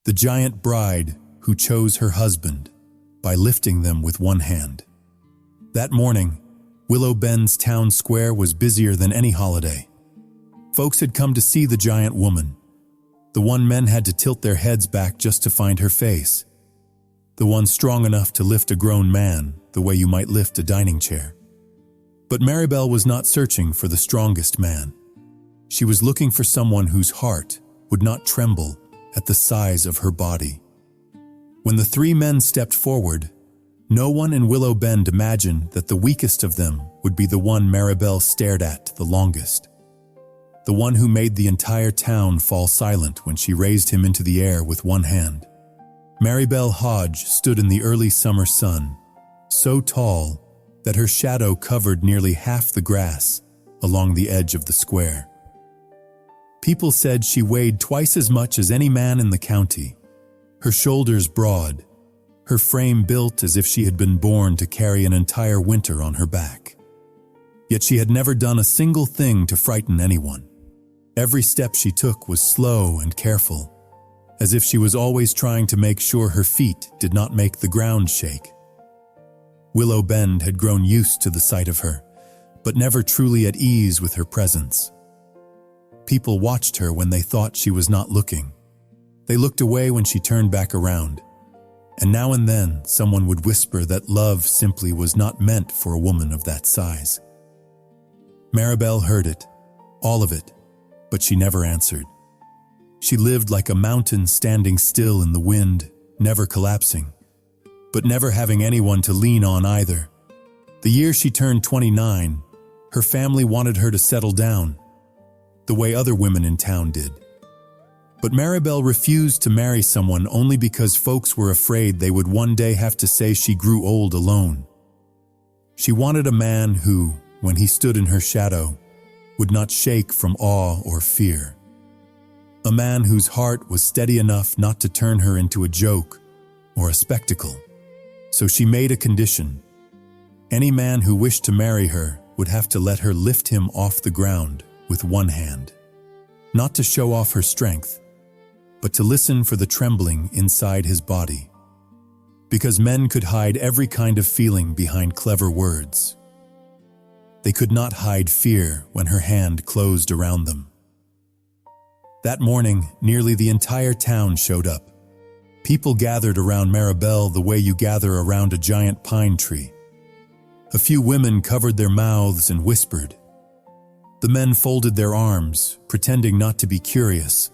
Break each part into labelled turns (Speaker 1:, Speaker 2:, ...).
Speaker 1: The giant bride who chose her husband by lifting them with one hand. That morning, Willow Bend's town square was busier than any holiday. Folks had come to see the giant woman, the one men had to tilt their heads back just to find her face, the one strong enough to lift a grown man the way you might lift a dining chair. But Maribel was not searching for the strongest man. She was looking for someone whose heart would not tremble at the size of her body. When the three men stepped forward, no one in Willow Bend imagined that the weakest of them would be the one Maribel stared at the longest. The one who made the entire town fall silent when she raised him into the air with one hand. Maribel Hodge stood in the early summer sun, so tall that her shadow covered nearly half the grass along the edge of the square. People said she weighed twice as much as any man in the county, her shoulders broad, her frame built as if she had been born to carry an entire winter on her back. Yet she had never done a single thing to frighten anyone. Every step she took was slow and careful, as if she was always trying to make sure her feet did not make the ground shake. Willow Bend had grown used to the sight of her, but never truly at ease with her presence. People watched her when they thought she was not looking. They looked away when she turned back around, and now and then someone would whisper that love simply was not meant for a woman of that size. Maribel heard it, all of it, but she never answered. She lived like a mountain standing still in the wind, never collapsing, but never having anyone to lean on either. The year she turned 29, her family wanted her to settle down, the way other women in town did. But Maribel refused to marry someone only because folks were afraid they would one day have to say she grew old alone. She wanted a man who, when he stood in her shadow, would not shake from awe or fear. A man whose heart was steady enough not to turn her into a joke or a spectacle. So she made a condition. Any man who wished to marry her would have to let her lift him off the ground with one hand. Not to show off her strength, but to listen for the trembling inside his body. Because men could hide every kind of feeling behind clever words. They could not hide fear when her hand closed around them. That morning, nearly the entire town showed up. People gathered around Maribel the way you gather around a giant pine tree. A few women covered their mouths and whispered. The men folded their arms, pretending not to be curious,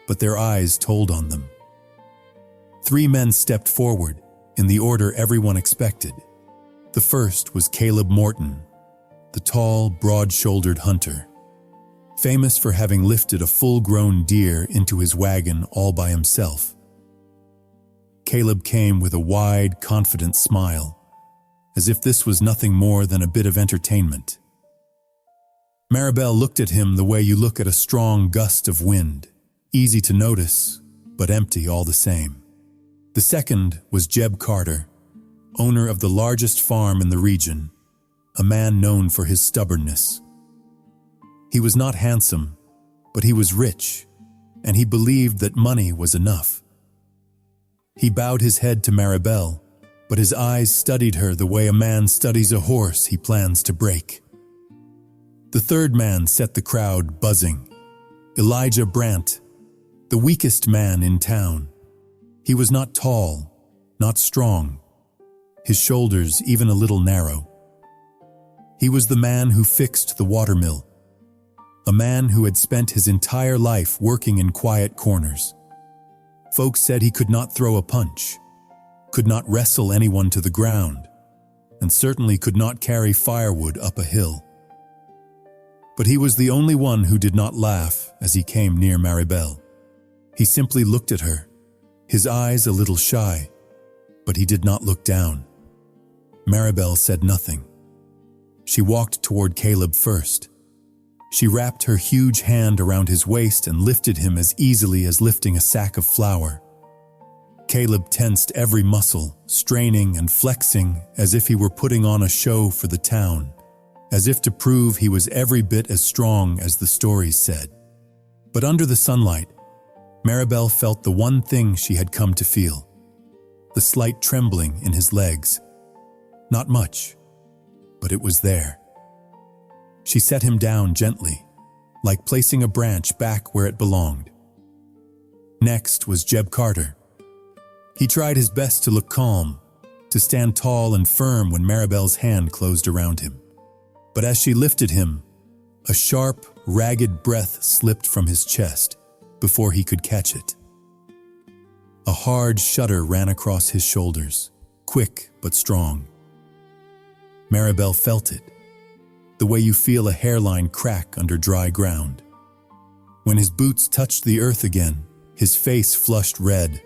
Speaker 1: but their eyes told on them. Three men stepped forward, in the order everyone expected. The first was Caleb Morton, the tall, broad-shouldered hunter, famous for having lifted a full-grown deer into his wagon all by himself. Caleb came with a wide, confident smile, as if this was nothing more than a bit of entertainment. Maribel looked at him the way you look at a strong gust of wind, easy to notice, but empty all the same. The second was Jeb Carter, owner of the largest farm in the region, a man known for his stubbornness. He was not handsome, but he was rich, and he believed that money was enough. He bowed his head to Maribel, but his eyes studied her the way a man studies a horse he plans to break. The third man set the crowd buzzing. Elijah Brandt, the weakest man in town. He was not tall, not strong, his shoulders even a little narrow. He was the man who fixed the watermill, a man who had spent his entire life working in quiet corners. Folks said he could not throw a punch, could not wrestle anyone to the ground, and certainly could not carry firewood up a hill. But he was the only one who did not laugh as he came near Maribel. He simply looked at her, his eyes a little shy, but he did not look down. Maribel said nothing. She walked toward Caleb first. She wrapped her huge hand around his waist and lifted him as easily as lifting a sack of flour. Caleb tensed every muscle, straining and flexing as if he were putting on a show for the town, as if to prove he was every bit as strong as the stories said. But under the sunlight, Maribel felt the one thing she had come to feel, the slight trembling in his legs. Not much, but it was there. She set him down gently, like placing a branch back where it belonged. Next was Jeb Carter. He tried his best to look calm, to stand tall and firm when Maribel's hand closed around him. But as she lifted him, a sharp, ragged breath slipped from his chest before he could catch it. A hard shudder ran across his shoulders, quick but strong. Maribel felt it, the way you feel a hairline crack under dry ground. When his boots touched the earth again, his face flushed red,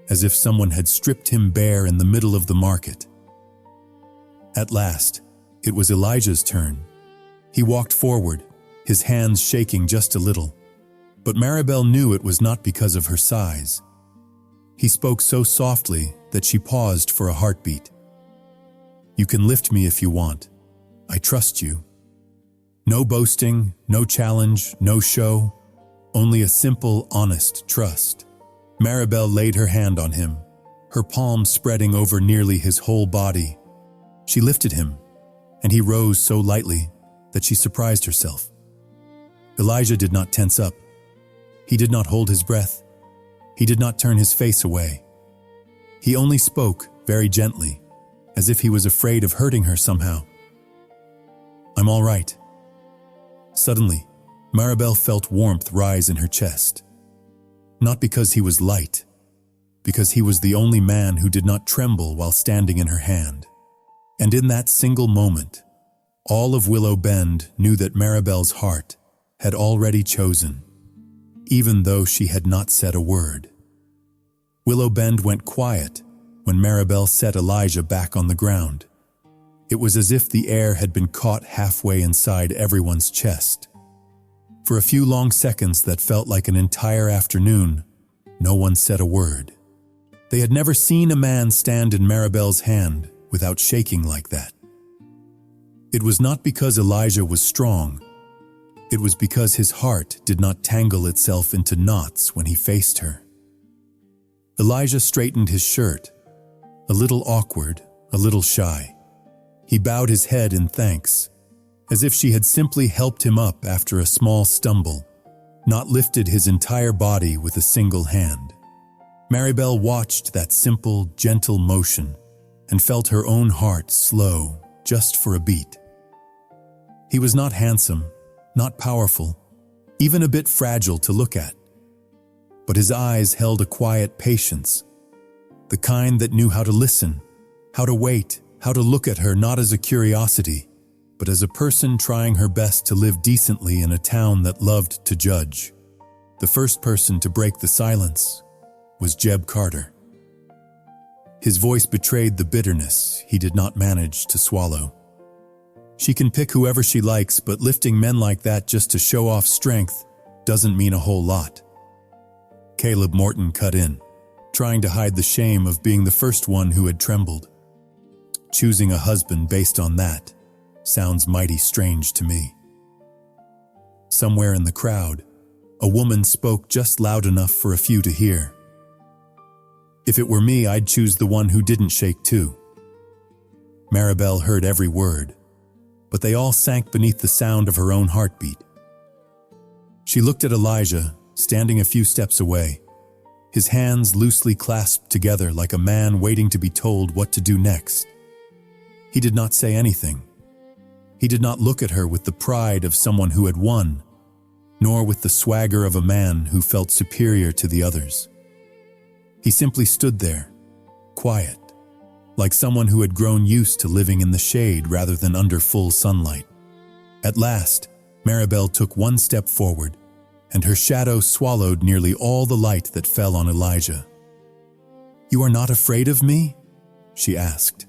Speaker 1: as if someone had stripped him bare in the middle of the market. At last, it was Elijah's turn. He walked forward, his hands shaking just a little, but Maribel knew it was not because of her size. He spoke so softly that she paused for a heartbeat. "You can lift me if you want. I trust you." No boasting, no challenge, no show, only a simple, honest trust. Maribel laid her hand on him, her palm spreading over nearly his whole body. She lifted him, and he rose so lightly that she surprised herself. Elijah did not tense up. He did not hold his breath. He did not turn his face away. He only spoke very gently, as if he was afraid of hurting her somehow. "I'm all right." Suddenly, Maribel felt warmth rise in her chest. Not because he was light, because he was the only man who did not tremble while standing in her hand. And in that single moment, all of Willow Bend knew that Maribel's heart had already chosen, even though she had not said a word. Willow Bend went quiet when Maribel set Elijah back on the ground. It was as if the air had been caught halfway inside everyone's chest. For a few long seconds that felt like an entire afternoon, no one said a word. They had never seen a man stand in Maribel's hand without shaking like that. It was not because Elijah was strong. It was because his heart did not tangle itself into knots when he faced her. Elijah straightened his shirt, a little awkward, a little shy. He bowed his head in thanks, as if she had simply helped him up after a small stumble, not lifted his entire body with a single hand. Maribel watched that simple, gentle motion and felt her own heart slow just for a beat. He was not handsome, not powerful, even a bit fragile to look at. But his eyes held a quiet patience, the kind that knew how to listen, how to wait, how to look at her not as a curiosity, but as a person trying her best to live decently in a town that loved to judge. The first person to break the silence was Jeb Carter. His voice betrayed the bitterness he did not manage to swallow. "She can pick whoever she likes, but lifting men like that just to show off strength doesn't mean a whole lot." Caleb Morton cut in, trying to hide the shame of being the first one who had trembled. "Choosing a husband based on that sounds mighty strange to me." Somewhere in the crowd, a woman spoke just loud enough for a few to hear. "If it were me, I'd choose the one who didn't shake too." Maribel heard every word, but they all sank beneath the sound of her own heartbeat. She looked at Elijah, standing a few steps away, his hands loosely clasped together like a man waiting to be told what to do next. He did not say anything. He did not look at her with the pride of someone who had won, nor with the swagger of a man who felt superior to the others. He simply stood there, quiet, like someone who had grown used to living in the shade rather than under full sunlight. At last, Maribel took one step forward, and her shadow swallowed nearly all the light that fell on Elijah. "You are not afraid of me?" she asked.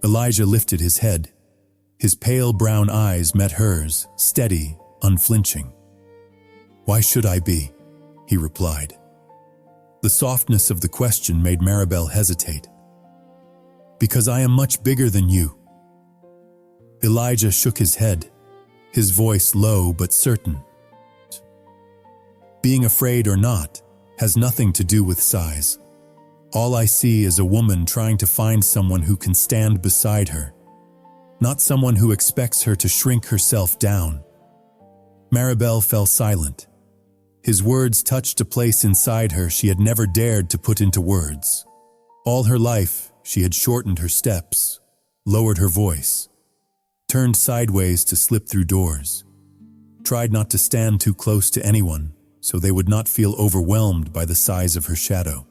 Speaker 1: Elijah lifted his head. His pale brown eyes met hers, steady, unflinching. "Why should I be?" he replied. The softness of the question made Maribel hesitate. "Because I am much bigger than you." Elijah shook his head, his voice low but certain. "Being afraid or not, has nothing to do with size. All I see is a woman trying to find someone who can stand beside her, not someone who expects her to shrink herself down." Maribel fell silent. His words touched a place inside her she had never dared to put into words. All her life, she had shortened her steps, lowered her voice, turned sideways to slip through doors, tried not to stand too close to anyone so they would not feel overwhelmed by the size of her shadow.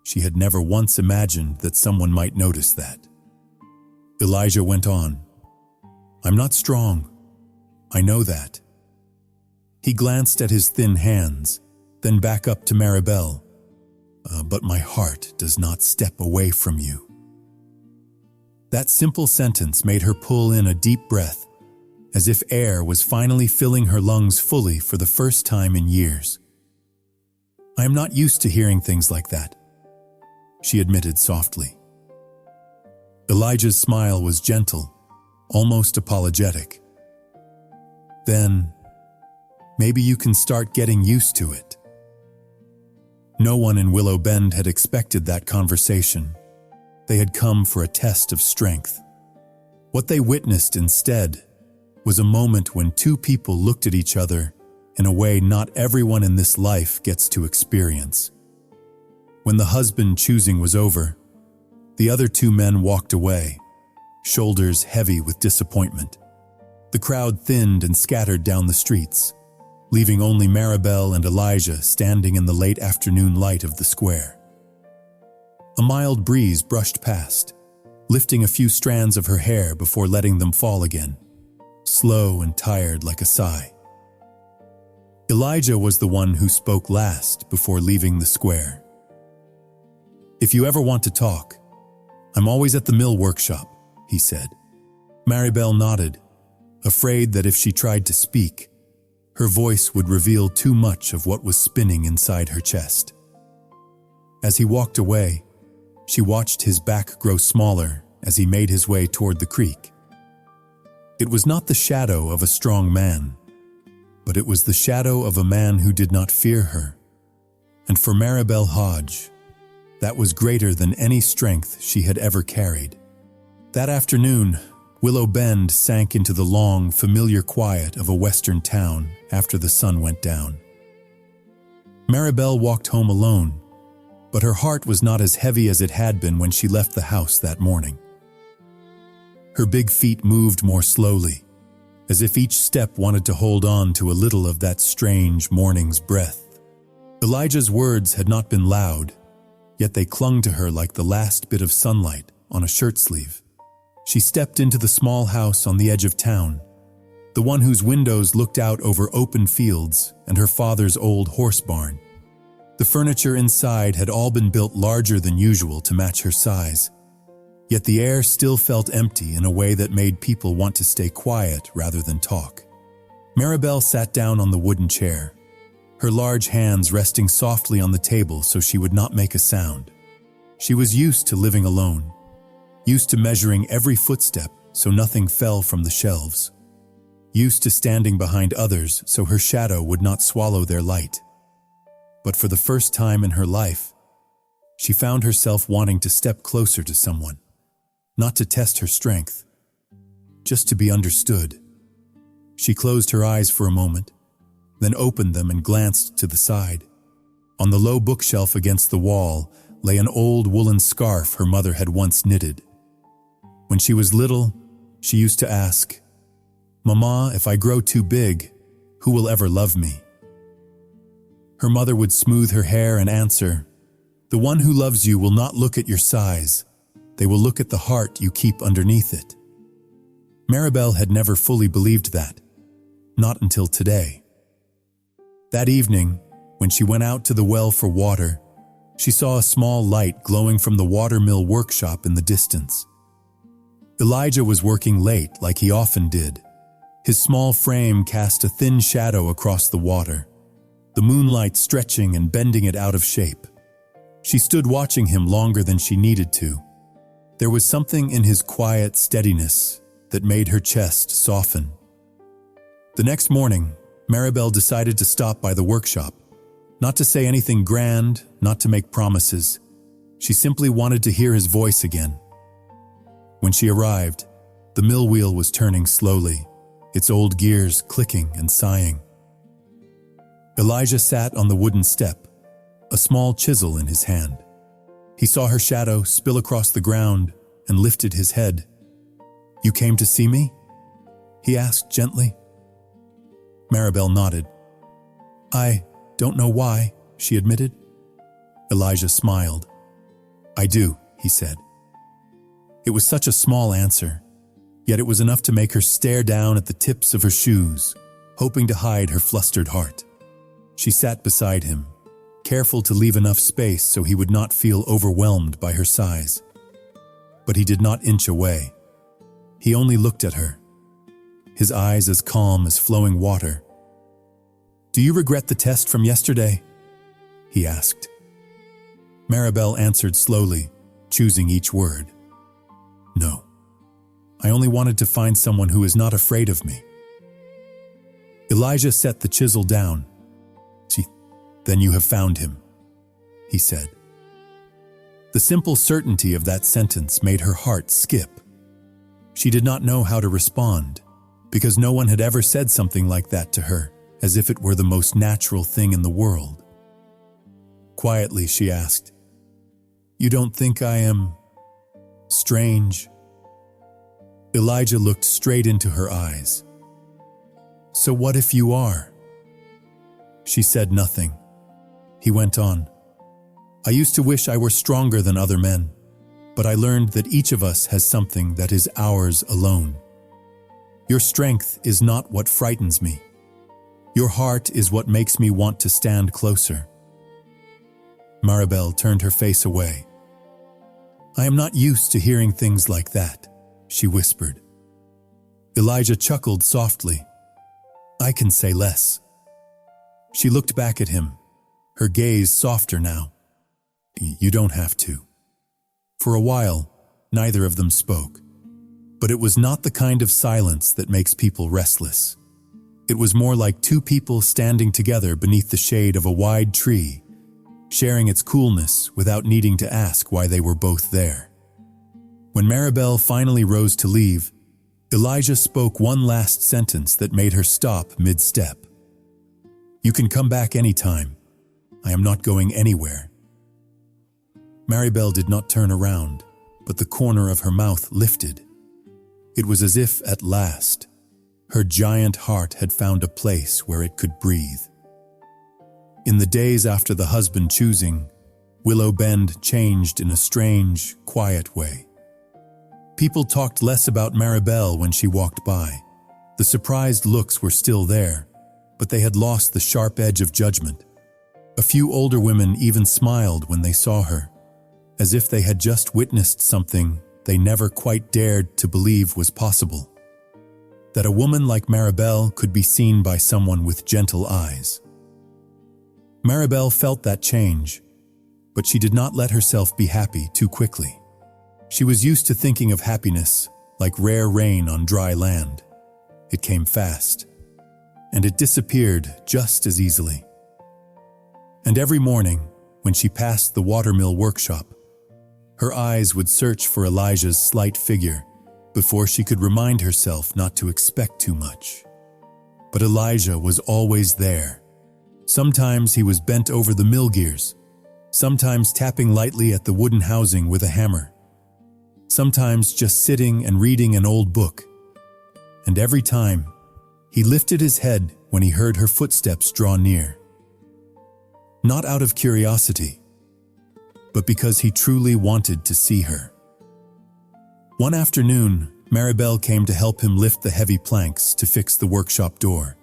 Speaker 1: She had never once imagined that someone might notice that. Elijah went on, "I'm not strong. I know that." He glanced at his thin hands, then back up to Maribel. But my heart does not step away from you." That simple sentence made her pull in a deep breath, as if air was finally filling her lungs fully for the first time in years. "I am not used to hearing things like that," she admitted softly. Elijah's smile was gentle, almost apologetic. "Then, maybe you can start getting used to it." No one in Willow Bend had expected that conversation. They had come for a test of strength. What they witnessed instead was a moment when two people looked at each other in a way not everyone in this life gets to experience. When the husband choosing was over, the other two men walked away, shoulders heavy with disappointment. The crowd thinned and scattered down the streets, leaving only Maribel and Elijah standing in the late afternoon light of the square. A mild breeze brushed past, lifting a few strands of her hair before letting them fall again, slow and tired like a sigh. Elijah was the one who spoke last before leaving the square. "If you ever want to talk, I'm always at the mill workshop," he said. Maribel nodded, afraid that if she tried to speak, her voice would reveal too much of what was spinning inside her chest. As he walked away, she watched his back grow smaller as he made his way toward the creek. It was not the shadow of a strong man, but it was the shadow of a man who did not fear her. And for Maribel Hodge, that was greater than any strength she had ever carried. That afternoon, Willow Bend sank into the long, familiar quiet of a western town after the sun went down. Maribel walked home alone, but her heart was not as heavy as it had been when she left the house that morning. Her big feet moved more slowly, as if each step wanted to hold on to a little of that strange morning's breath. Elijah's words had not been loud, yet they clung to her like the last bit of sunlight on a shirt sleeve. She stepped into the small house on the edge of town, the one whose windows looked out over open fields and her father's old horse barn. The furniture inside had all been built larger than usual to match her size, yet the air still felt empty in a way that made people want to stay quiet rather than talk. Maribel sat down on the wooden chair, her large hands resting softly on the table so she would not make a sound. She was used to living alone, used to measuring every footstep so nothing fell from the shelves, used to standing behind others so her shadow would not swallow their light. But for the first time in her life, she found herself wanting to step closer to someone, not to test her strength, just to be understood. She closed her eyes for a moment, then opened them and glanced to the side. On the low bookshelf against the wall lay an old woolen scarf her mother had once knitted. When she was little, she used to ask, "Mama, if I grow too big, who will ever love me?" Her mother would smooth her hair and answer, "The one who loves you will not look at your size. They will look at the heart you keep underneath it." Maribel had never fully believed that, not until today. That evening, when she went out to the well for water, she saw a small light glowing from the watermill workshop in the distance. Elijah was working late like he often did. His small frame cast a thin shadow across the water, the moonlight stretching and bending it out of shape. She stood watching him longer than she needed to. There was something in his quiet steadiness that made her chest soften. The next morning, Maribel decided to stop by the workshop, Not to say anything grand, not to make promises. She simply wanted to hear his voice again. When she arrived, the mill wheel was turning slowly, its old gears clicking and sighing. Elijah sat on the wooden step, a small chisel in his hand. He saw her shadow spill across the ground and lifted his head. "You came to see me?" he asked gently. Maribel nodded. "I don't know why," she admitted. Elijah smiled. "I do," he said. It was such a small answer, yet it was enough to make her stare down at the tips of her shoes, hoping to hide her flustered heart. She sat beside him, careful to leave enough space so he would not feel overwhelmed by her size. But he did not inch away. He only looked at her, his eyes as calm as flowing water. "Do you regret the test from yesterday?" he asked. Maribel answered slowly, choosing each word. "No. I only wanted to find someone who is not afraid of me." Elijah set the chisel down. "Then you have found him," he said. The simple certainty of that sentence made her heart skip. She did not know how to respond, because no one had ever said something like that to her, as if it were the most natural thing in the world. Quietly, she asked, "You don't think I am strange?" Elijah looked straight into her eyes. "So what if you are?" She said nothing. He went on, "I used to wish I were stronger than other men, but I learned that each of us has something that is ours alone. Your strength is not what frightens me. Your heart is what makes me want to stand closer." Maribel turned her face away. "I am not used to hearing things like that," she whispered. Elijah chuckled softly. "I can say less." She looked back at him, her gaze softer now. "You don't have to." For a while, neither of them spoke. But it was not the kind of silence that makes people restless. It was more like two people standing together beneath the shade of a wide tree, sharing its coolness without needing to ask why they were both there. When Maribel finally rose to leave, Elijah spoke one last sentence that made her stop mid-step. "You can come back anytime. I am not going anywhere." Maribel did not turn around, but the corner of her mouth lifted. It was as if, at last, her giant heart had found a place where it could breathe. In the days after the husband choosing, Willow Bend changed in a strange, quiet way. People talked less about Maribel when she walked by. The surprised looks were still there, but they had lost the sharp edge of judgment. A few older women even smiled when they saw her, as if they had just witnessed something they never quite dared to believe was possible. That a woman like Maribel could be seen by someone with gentle eyes. Maribel felt that change, but she did not let herself be happy too quickly. She was used to thinking of happiness like rare rain on dry land. It came fast, and it disappeared just as easily. And every morning, when she passed the watermill workshop, her eyes would search for Elijah's slight figure before she could remind herself not to expect too much. But Elijah was always there. Sometimes he was bent over the mill gears, sometimes tapping lightly at the wooden housing with a hammer, sometimes just sitting and reading an old book. And every time, he lifted his head when he heard her footsteps draw near. Not out of curiosity, but because he truly wanted to see her. One afternoon, Maribel came to help him lift the heavy planks to fix the workshop door.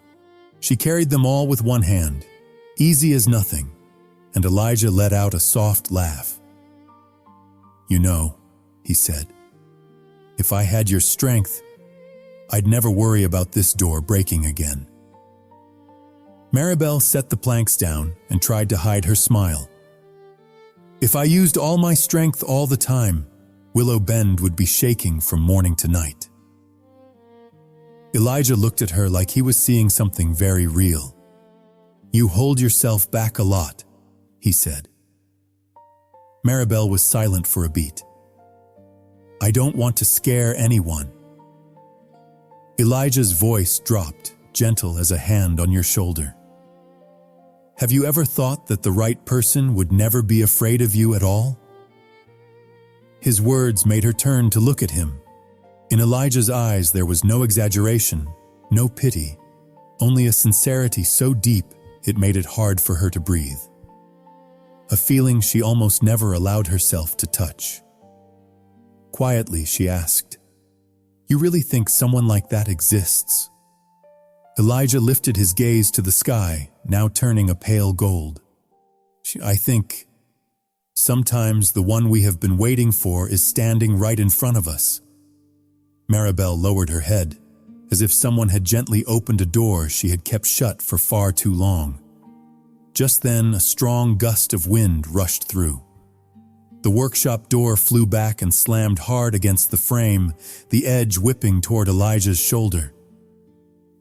Speaker 1: She carried them all with one hand, easy as nothing, and Elijah let out a soft laugh. "You know," he said, "if I had your strength, I'd never worry about this door breaking again." Maribel set the planks down and tried to hide her smile. "If I used all my strength all the time, Willow Bend would be shaking from morning to night." Elijah looked at her like he was seeing something very real. "You hold yourself back a lot," he said. Maribel was silent for a beat. "I don't want to scare anyone." Elijah's voice dropped, gentle as a hand on your shoulder. "Have you ever thought that the right person would never be afraid of you at all?" His words made her turn to look at him. In Elijah's eyes there was no exaggeration, no pity, only a sincerity so deep it made it hard for her to breathe. A feeling she almost never allowed herself to touch. Quietly, she asked, "You really think someone like that exists?" Elijah lifted his gaze to the sky, now turning a pale gold. "I think sometimes the one we have been waiting for is standing right in front of us." Maribel lowered her head, as if someone had gently opened a door she had kept shut for far too long. Just then, a strong gust of wind rushed through. The workshop door flew back and slammed hard against the frame, the edge whipping toward Elijah's shoulder.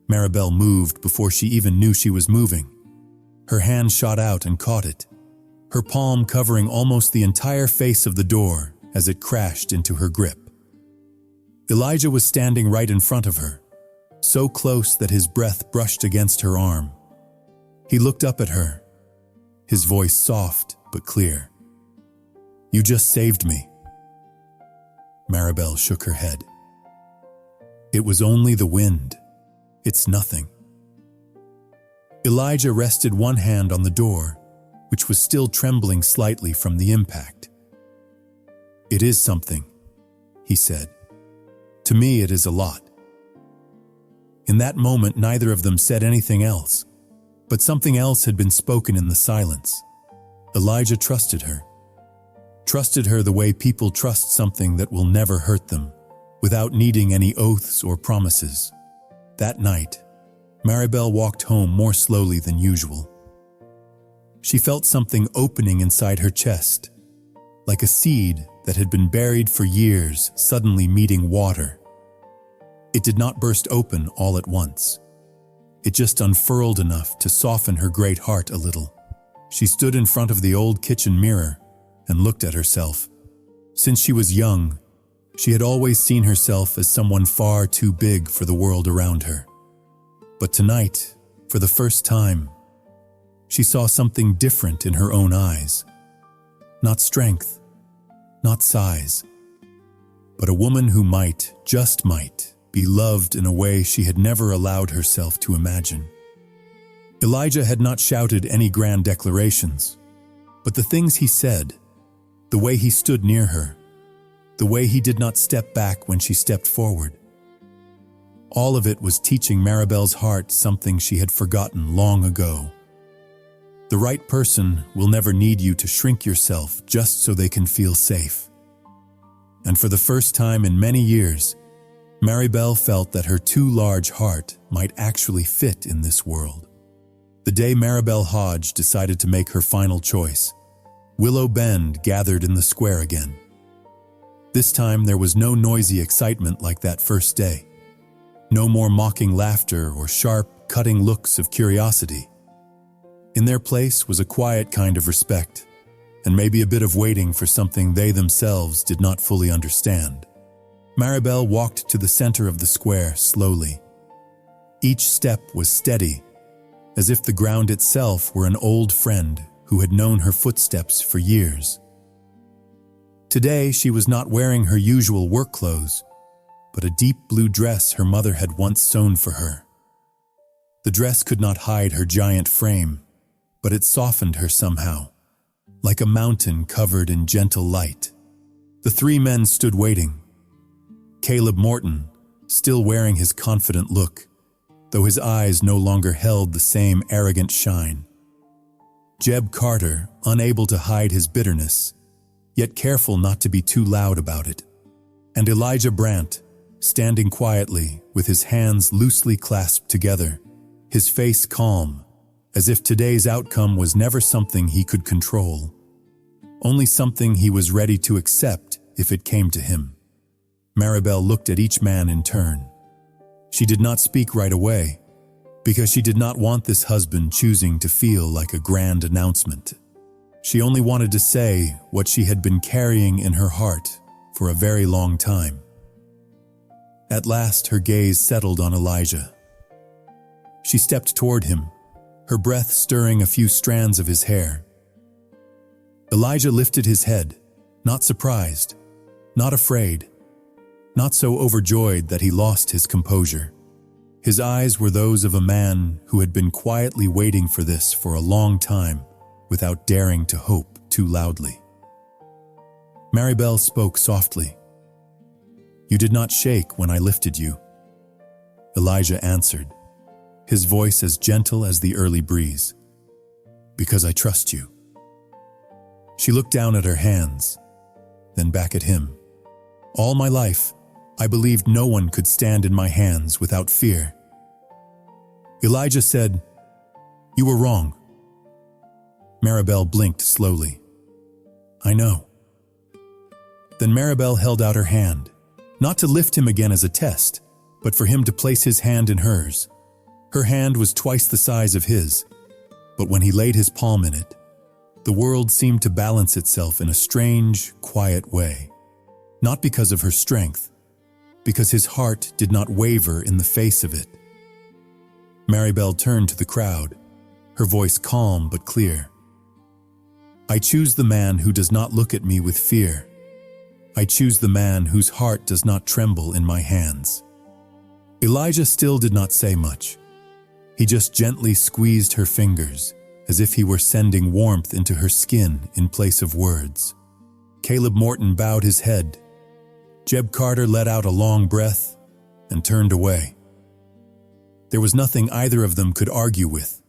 Speaker 1: Maribel moved before she even knew she was moving. Her hand shot out and caught it, her palm covering almost the entire face of the door as it crashed into her grip. Elijah was standing right in front of her, so close that his breath brushed against her arm. He looked up at her, his voice soft but clear. "You just saved me." Maribel shook her head. "It was only the wind. It's nothing." Elijah rested one hand on the door, which was still trembling slightly from the impact. "It is something," he said. "To me, it is a lot." In that moment, neither of them said anything else, but something else had been spoken in the silence. Elijah trusted her the way people trust something that will never hurt them, without needing any oaths or promises. That night, Maribel walked home more slowly than usual. She felt something opening inside her chest, like a seed that had been buried for years suddenly meeting water. It did not burst open all at once. It just unfurled enough to soften her great heart a little. She stood in front of the old kitchen mirror and looked at herself. Since she was young, she had always seen herself as someone far too big for the world around her. But tonight, for the first time, she saw something different in her own eyes. Not strength, not size, but a woman who might, just might, be loved in a way she had never allowed herself to imagine. Elijah had not shouted any grand declarations, but the things he said, the way he stood near her, the way he did not step back when she stepped forward, all of it was teaching Maribel's heart something she had forgotten long ago. The right person will never need you to shrink yourself just so they can feel safe. And for the first time in many years, Maribel felt that her too large heart might actually fit in this world. The day Maribel Hodge decided to make her final choice, Willow Bend gathered in the square again. This time there was no noisy excitement like that first day. No more mocking laughter or sharp, cutting looks of curiosity. In their place was a quiet kind of respect, and maybe a bit of waiting for something they themselves did not fully understand. Maribel walked to the center of the square slowly. Each step was steady, as if the ground itself were an old friend who had known her footsteps for years. Today, she was not wearing her usual work clothes, but a deep blue dress her mother had once sewn for her. The dress could not hide her giant frame, but it softened her somehow, like a mountain covered in gentle light. The three men stood waiting. Caleb Morton, still wearing his confident look, though his eyes no longer held the same arrogant shine. Jeb Carter, unable to hide his bitterness, yet careful not to be too loud about it. And Elijah Brandt, standing quietly with his hands loosely clasped together, his face calm, as if today's outcome was never something he could control, only something he was ready to accept if it came to him. Maribel looked at each man in turn. She did not speak right away, because she did not want this husband choosing to feel like a grand announcement. She only wanted to say what she had been carrying in her heart for a very long time. At last, her gaze settled on Elijah. She stepped toward him, her breath stirring a few strands of his hair. Elijah lifted his head, not surprised, not afraid, not so overjoyed that he lost his composure. His eyes were those of a man who had been quietly waiting for this for a long time without daring to hope too loudly. Maribel spoke softly. "You did not shake when I lifted you." Elijah answered, his voice as gentle as the early breeze. "Because I trust you." She looked down at her hands, then back at him. "All my life, I believed no one could stand in my hands without fear." Elijah said, "You were wrong." Maribel blinked slowly. "I know." Then Maribel held out her hand, not to lift him again as a test, but for him to place his hand in hers. Her hand was twice the size of his, but when he laid his palm in it, the world seemed to balance itself in a strange, quiet way. Not because of her strength, because his heart did not waver in the face of it. Maribel turned to the crowd, her voice calm but clear. "I choose the man who does not look at me with fear. I choose the man whose heart does not tremble in my hands." Elijah still did not say much. He just gently squeezed her fingers, as if he were sending warmth into her skin in place of words. Caleb Morton bowed his head. Jeb Carter let out a long breath and turned away. There was nothing either of them could argue with.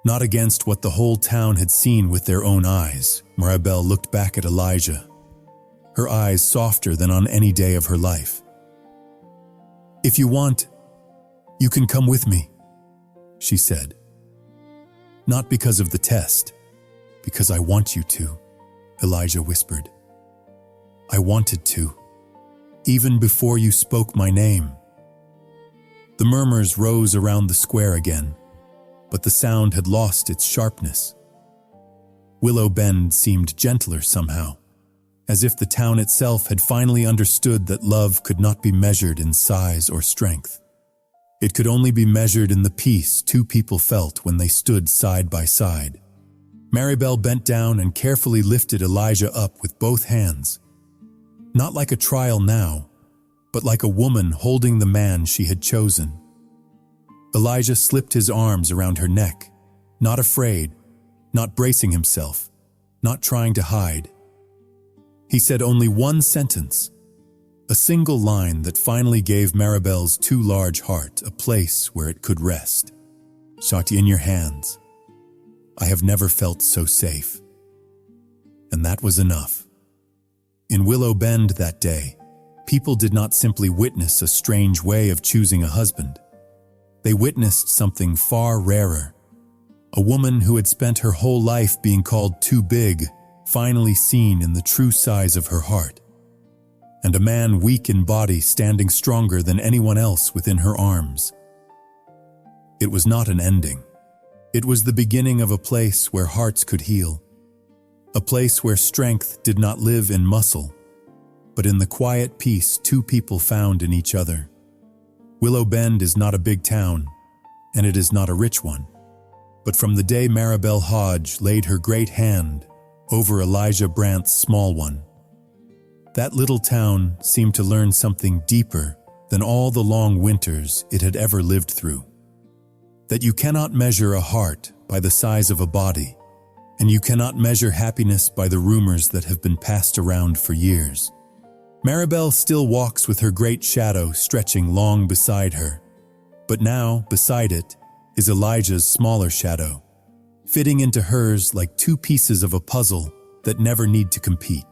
Speaker 1: Not against what the whole town had seen with their own eyes, Maribel looked back at Elijah, her eyes softer than on any day of her life. "If you want, you can come with me," she said. "Not because of the test, because I want you to," Elijah whispered. "I wanted to, even before you spoke my name." The murmurs rose around the square again, but the sound had lost its sharpness. Willow Bend seemed gentler somehow, as if the town itself had finally understood that love could not be measured in size or strength. It could only be measured in the peace two people felt when they stood side by side. Maribel bent down and carefully lifted Elijah up with both hands. Not like a trial now, but like a woman holding the man she had chosen. Elijah slipped his arms around her neck, not afraid, not bracing himself, not trying to hide. He said only one sentence, a single line that finally gave Maribel's too large heart a place where it could rest. "Shakti, in your hands. I have never felt so safe." And that was enough. In Willow Bend that day, people did not simply witness a strange way of choosing a husband. They witnessed something far rarer. A woman who had spent her whole life being called too big, finally seen in the true size of her heart. And a man weak in body standing stronger than anyone else within her arms. It was not an ending. It was the beginning of a place where hearts could heal. A place where strength did not live in muscle, but in the quiet peace two people found in each other. Willow Bend is not a big town, and it is not a rich one. But from the day Maribel Hodge laid her great hand over Elijah Brandt's small one, that little town seemed to learn something deeper than all the long winters it had ever lived through. That you cannot measure a heart by the size of a body, and you cannot measure happiness by the rumors that have been passed around for years. Maribel still walks with her great shadow stretching long beside her, but now, beside it, is Elijah's smaller shadow, fitting into hers like two pieces of a puzzle that never need to compete.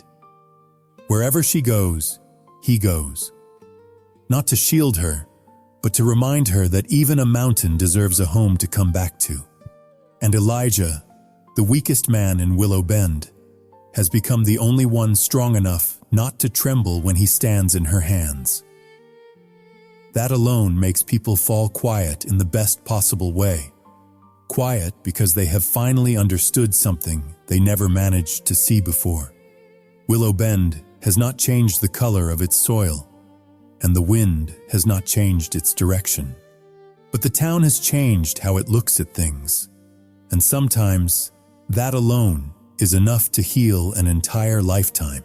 Speaker 1: Wherever she goes, he goes. Not to shield her, but to remind her that even a mountain deserves a home to come back to. And Elijah, the weakest man in Willow Bend, has become the only one strong enough not to tremble when he stands in her hands. That alone makes people fall quiet in the best possible way. Quiet because they have finally understood something they never managed to see before. Willow Bend has not changed the color of its soil, and the wind has not changed its direction. But the town has changed how it looks at things, and sometimes that alone is enough to heal an entire lifetime.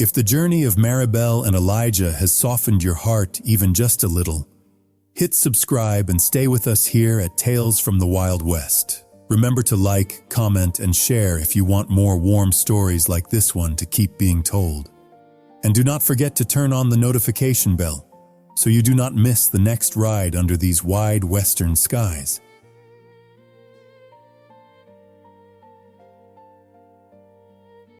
Speaker 1: If the journey of Maribel and Elijah has softened your heart even just a little, hit subscribe and stay with us here at Tales from the Wild West. Remember to like, comment, and share if you want more warm stories like this one to keep being told. And do not forget to turn on the notification bell so you do not miss the next ride under these wide western skies.